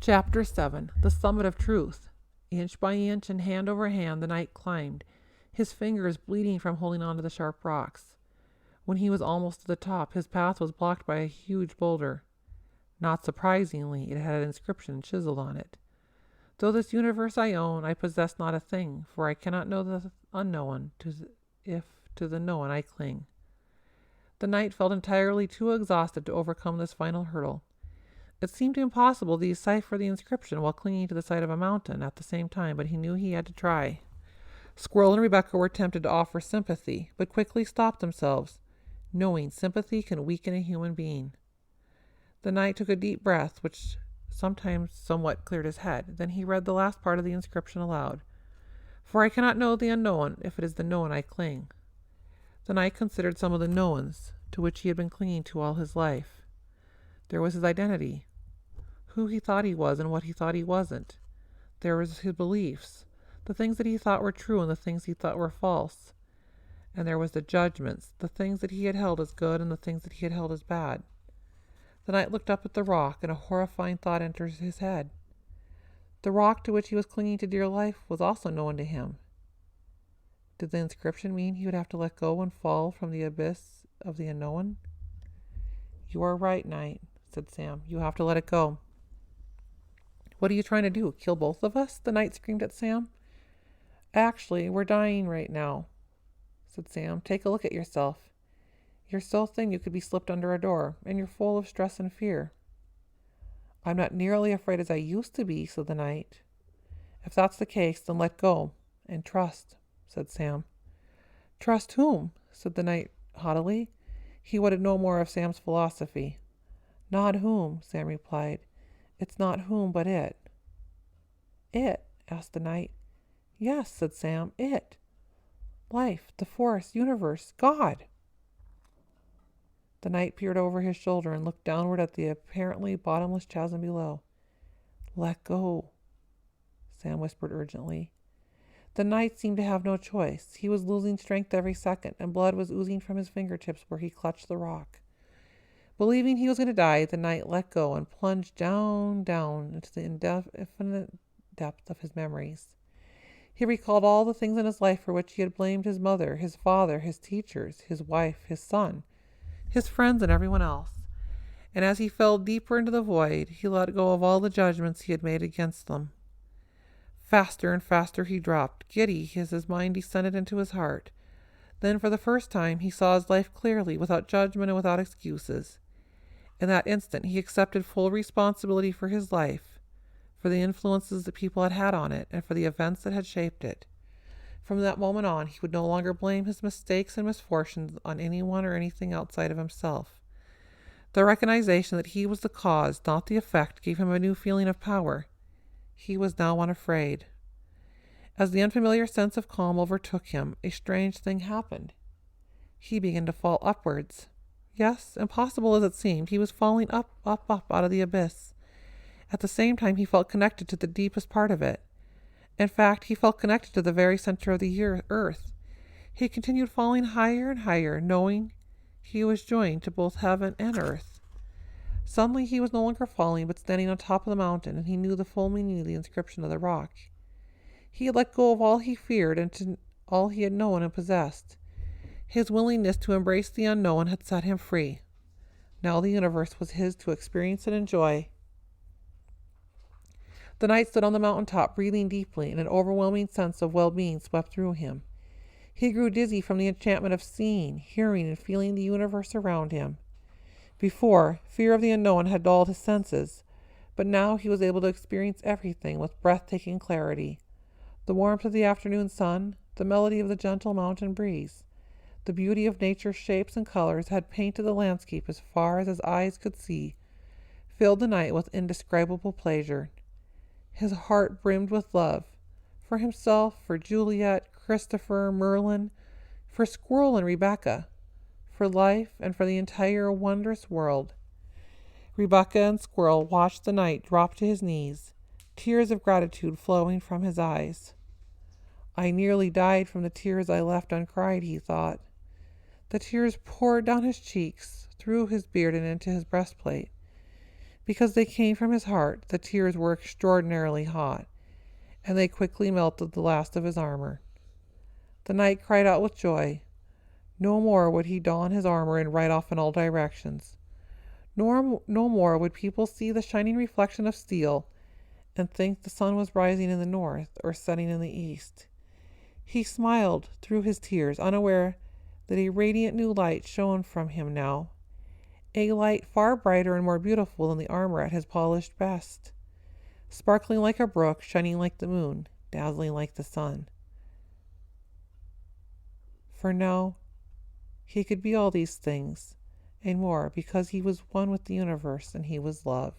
Chapter 7. The Summit of Truth. Inch by inch and hand over hand the knight climbed, his fingers bleeding from holding on to the sharp rocks. When he was almost to the top, his path was blocked by a huge boulder. Not surprisingly, it had an inscription chiseled on it. Though this universe I own, I possess not a thing, for I cannot know the unknown, if to the known I cling. The knight felt entirely too exhausted to overcome this final hurdle. It seemed impossible to decipher the inscription while clinging to the side of a mountain at the same time, but he knew he had to try. Squirrel and Rebecca were tempted to offer sympathy, but quickly stopped themselves, knowing sympathy can weaken a human being. The knight took a deep breath, which sometimes somewhat cleared his head. Then he read the last part of the inscription aloud. For I cannot know the unknown, if it is the known I cling. The knight considered some of the knowns to which he had been clinging to all his life. There was his identity, who he thought he was and what he thought he wasn't. There was his beliefs, the things that he thought were true and the things he thought were false. And there was the judgments, the things that he had held as good and the things that he had held as bad. The knight looked up at the rock, and a horrifying thought entered his head. The rock to which he was clinging to dear life was also known to him. Did the inscription mean he would have to let go and fall from the abyss of the unknown? You are right, knight, said Sam. You have to let it go. What are you trying to do? Kill both of us? The knight screamed at Sam. Actually, we're dying right now, said Sam. Take a look at yourself. You're so thin you could be slipped under a door, and you're full of stress and fear. I'm not nearly afraid as I used to be, said the knight. If that's the case, then let go, and trust, said Sam. Trust whom? Said the knight haughtily. He wanted no more of Sam's philosophy. Not whom, Sam replied. It's not whom, but it. It? Asked the knight. Yes, said Sam, it. Life, the force, universe, God. The knight peered over his shoulder and looked downward at the apparently bottomless chasm below. Let go, Sam whispered urgently. The knight seemed to have no choice. He was losing strength every second, and blood was oozing from his fingertips where he clutched the rock. Believing he was going to die, the knight let go and plunged down into the indefinite depth of his memories. He recalled all the things in his life for which he had blamed his mother, his father, his teachers, his wife, his son, his friends, and everyone else. And as he fell deeper into the void, he let go of all the judgments he had made against them. Faster and faster he dropped, giddy as his mind descended into his heart. Then for the first time he saw his life clearly, without judgment and without excuses. In that instant he accepted full responsibility for his life, for the influences that people had had on it, and for the events that had shaped it. From that moment on, he would no longer blame his mistakes and misfortunes on anyone or anything outside of himself. The recognition that he was the cause, not the effect, gave him a new feeling of power. He was now unafraid. As the unfamiliar sense of calm overtook him, a strange thing happened. He began to fall upwards. Yes, impossible as it seemed, he was falling up out of the abyss. At the same time, he felt connected to the deepest part of it. In fact, he felt connected to the very center of the earth. He continued falling higher and higher, knowing he was joined to both heaven and earth. Suddenly he was no longer falling, but standing on top of the mountain, and he knew the full meaning of the inscription of the rock. He had let go of all he feared and to all he had known and possessed. His willingness to embrace the unknown had set him free. Now the universe was his to experience and enjoy. The knight stood on the mountaintop, breathing deeply, and an overwhelming sense of well-being swept through him. He grew dizzy from the enchantment of seeing, hearing, and feeling the universe around him. Before, fear of the unknown had dulled his senses, but now he was able to experience everything with breathtaking clarity. The warmth of the afternoon sun, the melody of the gentle mountain breeze, the beauty of nature's shapes and colors had painted the landscape as far as his eyes could see, filled the night with indescribable pleasure. His heart brimmed with love, for himself, for Juliet, Christopher, Merlin, for Squirrel and Rebecca, for life, and for the entire wondrous world. Rebecca and Squirrel watched the knight drop to his knees, tears of gratitude flowing from his eyes. I nearly died from the tears I left uncried, he thought. The tears poured down his cheeks, through his beard and into his breastplate. Because they came from his heart, the tears were extraordinarily hot, and they quickly melted the last of his armor. The knight cried out with joy. No more would he don his armor and ride off in all directions. No more would people see the shining reflection of steel and think the sun was rising in the north or setting in the east. He smiled through his tears, unaware that a radiant new light shone from him now, a light far brighter and more beautiful than the armor at his polished best, sparkling like a brook, shining like the moon, dazzling like the sun. For now, he could be all these things and more because he was one with the universe and he was love.